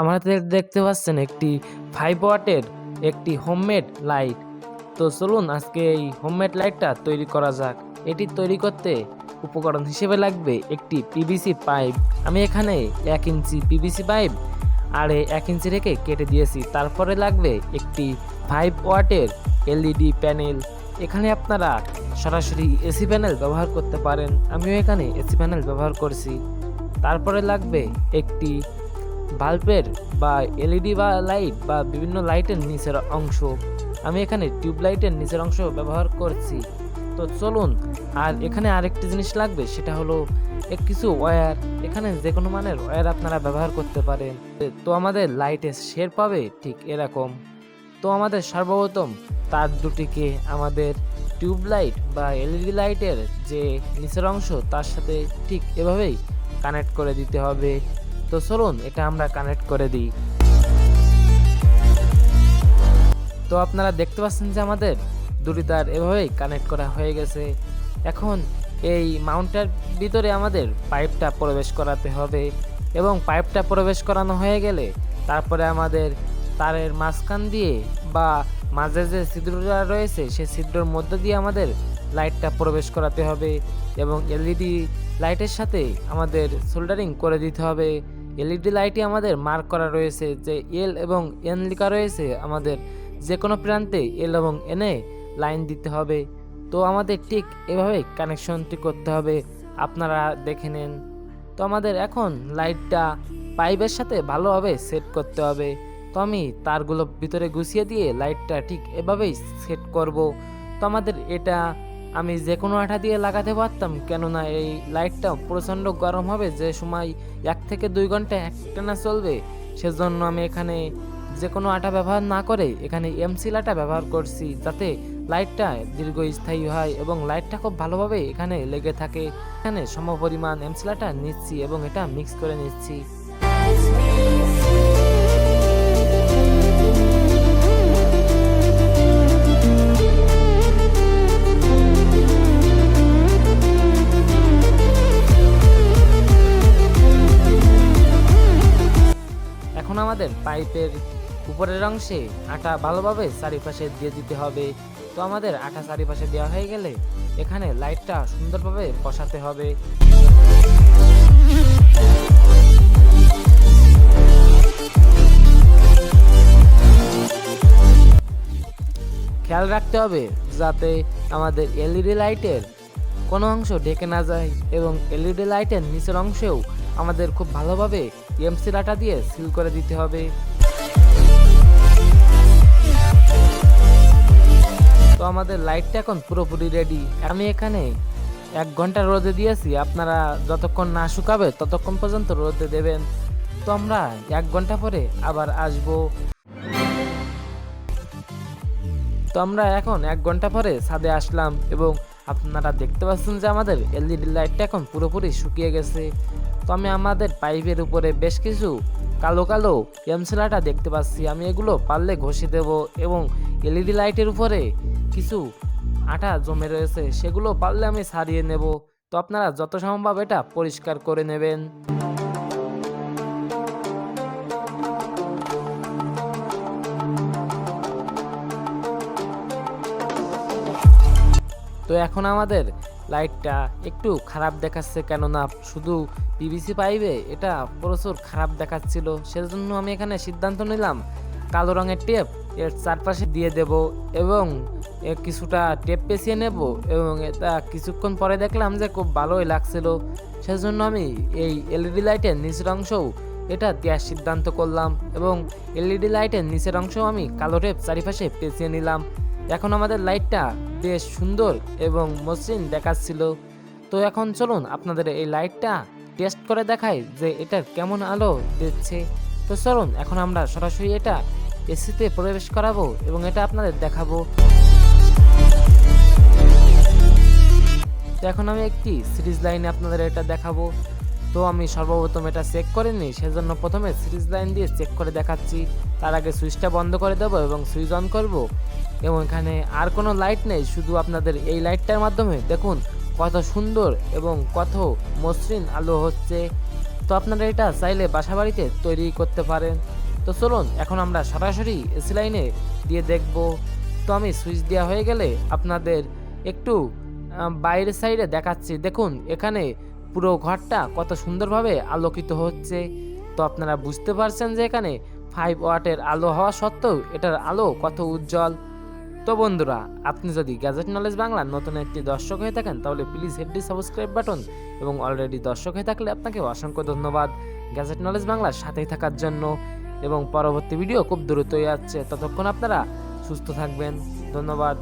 আমাদের দেখতে পাচ্ছেন একটি 5 ওয়াটের একটি হোমমেড লাইট। তো চলুন আজকে এই হোমমেড লাইটটা তৈরি করা যাক। এটি তৈরি করতে উপকরণ হিসেবে লাগবে একটি পিভিসি পাইপ। আমি এখানে 1 ইঞ্চি পিভিসি পাইপ আর 1 ইঞ্চি রেখে কেটে দিয়েছি। তারপরে লাগবে একটি 5 ওয়াটের এলইডি প্যানেল। এখানে আপনারা সরাসরি এসি প্যানেল ব্যবহার করতে পারেন, আমিও এখানে এসি প্যানেল ব্যবহার করছি। তারপরে লাগবে একটি বাল্বের বা এলইডি বা লাইট বা বিভিন্ন লাইটের নিচের অংশ। আমি এখানে টিউব লাইটের নিচের অংশ ব্যবহার করছি। তো চলুন, আর এখানে আরেকটি জিনিস লাগবে, সেটা হলো কিছু ওয়্যার। এখানে যে কোনো মানের ওয়্যার আপনারা ব্যবহার করতে পারেন। তো আমাদের লাইটের শেপ পাবে ঠিক এরকম। তো আমাদের সর্বপ্রথম তার দুটিকে আমাদের টিউব লাইট বা এলইডি লাইটের যে নিচের অংশ তার সাথে ঠিক এভাবেই কানেক্ট করে দিতে হবে। তো চলুন এটা আমরা কানেক্ট করে দিই। তো আপনারা দেখতে পাচ্ছেন যে আমাদের দুটি তার এভাবেই কানেক্ট করা হয়ে গেছে। এখন এই মাউন্টের ভিতরে আমাদের পাইপটা প্রবেশ করাতে হবে, এবং পাইপটা প্রবেশ করানো হয়ে গেলে তারপরে আমাদের তারের মাঝখান দিয়ে বা মাঝে যে ছিদ্রটা রয়েছে সেই ছিদ্রের মধ্য দিয়ে আমাদের লাইটটা প্রবেশ করাতে হবে, এবং এলইডি লাইটের সাথে আমাদের সোল্ডারিং করে দিতে হবে। এলইডি লাইটে আমাদের মার্ক করা রয়েছে যে এল এবং এন লেখা রয়েছে, আমাদের যে কোনো প্রান্তে এল এবং এনে লাইন দিতে হবে। তো আমাদের ঠিক এভাবে কানেকশনটি করতে হবে, আপনারা দেখে নেন। তো আমাদের এখন লাইটটা পাইপের সাথে ভালোভাবে সেট করতে হবে। তো আমি তারগুলো ভিতরে গুছিয়ে দিয়ে লাইটটা ঠিক এভাবেই সেট করব। তো আমাদের এটা আমি যে কোনো আঠা দিয়ে লাগাতে পারতাম, কেননা এই লাইটটা প্রচণ্ড গরম হবে, যে সময় 1 থেকে 2 ঘন্টা একটানা চলবে। সেজন্য আমি এখানে যে কোনো আঠা ব্যবহার না করে এখানে এমসিল আঠা ব্যবহার করছি, যাতে লাইটটা দীর্ঘস্থায়ী হয় এবং লাইটটা খুব ভালোভাবে এখানে লেগে থাকে। এখানে সমপরিমাণ এমসিল আঠা নিচ্ছি এবং এটা মিক্স করে নিচ্ছি। এখন আমাদের পাইপের উপরের অংশে আটা ভালোভাবে চারিপাশে দিয়ে দিতে হবে। তো আমাদের আটা চারিপাশে দেওয়া হয়ে গেলে এখানে লাইটটা সুন্দরভাবে বসাতে হবে। খেয়াল রাখতে হবে যাতে আমাদের এলইডি লাইটের কোনো অংশ ঢেকে না যায়, এবং এলইডি লাইটের নিচের অংশেও আমাদের খুব ভালোভাবে এমসি আটা দিয়ে সিল করে দিতে হবে। তো আমাদের লাইটটা এখন পুরোপুরি রেডি। আমি এখানে 1 ঘন্টা রোদে দিয়েছি, আপনারা যতক্ষণ না শুকাবে ততক্ষণ পর্যন্ত রোদে দেবেন। তো আমরা 1 ঘন্টা পরে আবার আসবো। তো আমরা এখন 1 ঘন্টা পরে ছাদে আসলাম, এবং আপনারা দেখতে পাচ্ছেন যে আমাদের এলইডি লাইটটা এখন পুরোপুরি শুকিয়ে গেছে। তো আমি আমাদের পাইপের উপরে বেশ কিছু কালো কালো এমসিলাটা দেখতে পাচ্ছি, আমি এগুলো পারলে ঘষে দেব, এবং এলইডি লাইটের উপরে কিছু আঠা জমে রয়েছে সেগুলো পারলে আমি ছাড়িয়ে নেব। তো আপনারা যত সম্ভব এটা পরিষ্কার করে নেবেন। তো এখন আমাদের লাইটটা একটু খারাপ দেখাচ্ছে, কেননা শুধু পিভিসি পাইপে এটা প্রচুর খারাপ দেখাচ্ছিল। সেজন্য আমি এখানে সিদ্ধান্ত নিলাম কালো রঙের টেপ এর চারপাশে দিয়ে দেব, এবং কিছুটা টেপ পেঁচিয়ে নেব, এবং এটা কিছুক্ষণ পরে দেখলাম যে খুব ভালোই লাগছিল। সেজন্য আমি এই এলইডি লাইটের নিচের অংশও এটা দেওয়ার সিদ্ধান্ত করলাম, এবং এলইডি লাইটের নিচের অংশও আমি কালো টেপ চারিপাশে পেঁচিয়ে নিলাম। এখন আমাদের লাইটটা বেশ সুন্দর এবং মসৃণ দেখাচ্ছিল। তো এখন চলুন আপনাদের এই লাইটটা টেস্ট করে দেখাই যে এটার কেমন আলো দিচ্ছে। তো চলুন এখন আমরা সরাসরি এটা এসিতে প্রবেশ করাবো এবং এটা আপনাদের দেখাবো। তো এখন আমি একটি সিরিজ লাইনে আপনাদের এটা দেখাবো। তো আমি সর্বপ্রথম এটা চেক করে নিই, সেজন্য প্রথমে সিরিজ লাইন দিয়ে চেক করে দেখাচ্ছি। তার আগে সুইচটা বন্ধ করে দেবো এবং সুইচ অন করব, এবং এখানে আর কোনো লাইট নেই, শুধু আপনাদের এই লাইটটার মাধ্যমে দেখুন কত সুন্দর এবং কত মসৃণ আলো হচ্ছে। তো আপনারা এটা চাইলে বাসাবাড়িতে তৈরি করতে পারেন। তো চলুন এখন আমরা সরাসরি এসি লাইনে দিয়ে দেখব। তো আমি সুইচ দেওয়া হয়ে গেলে আপনাদের একটু বাইরের সাইডে দেখাচ্ছি। দেখুন এখানে পুরো ঘরটা কত সুন্দরভাবে আলোকিত হচ্ছে। তো আপনারা বুঝতে পারছেন যে এখানে 5 ওয়াটের আলো হওয়া সত্ত্বেও এটার আলো কত উজ্জ্বল। তো বন্ধুরা, আপনি যদি গ্যাজেট নলেজ বাংলার নতুন একটি দর্শক হয়ে থাকেন তাহলে please hit the subscribe button, এবং অলরেডি দর্শক হয়ে থাকলে আপনাকে অসংখ্য ধন্যবাদ গ্যাজেট নলেজ বাংলার সাথেই থাকার জন্য। এবং পরবর্তী ভিডিও খুব দ্রুতই আসছে, ততক্ষণ আপনারা সুস্থ থাকবেন। ধন্যবাদ।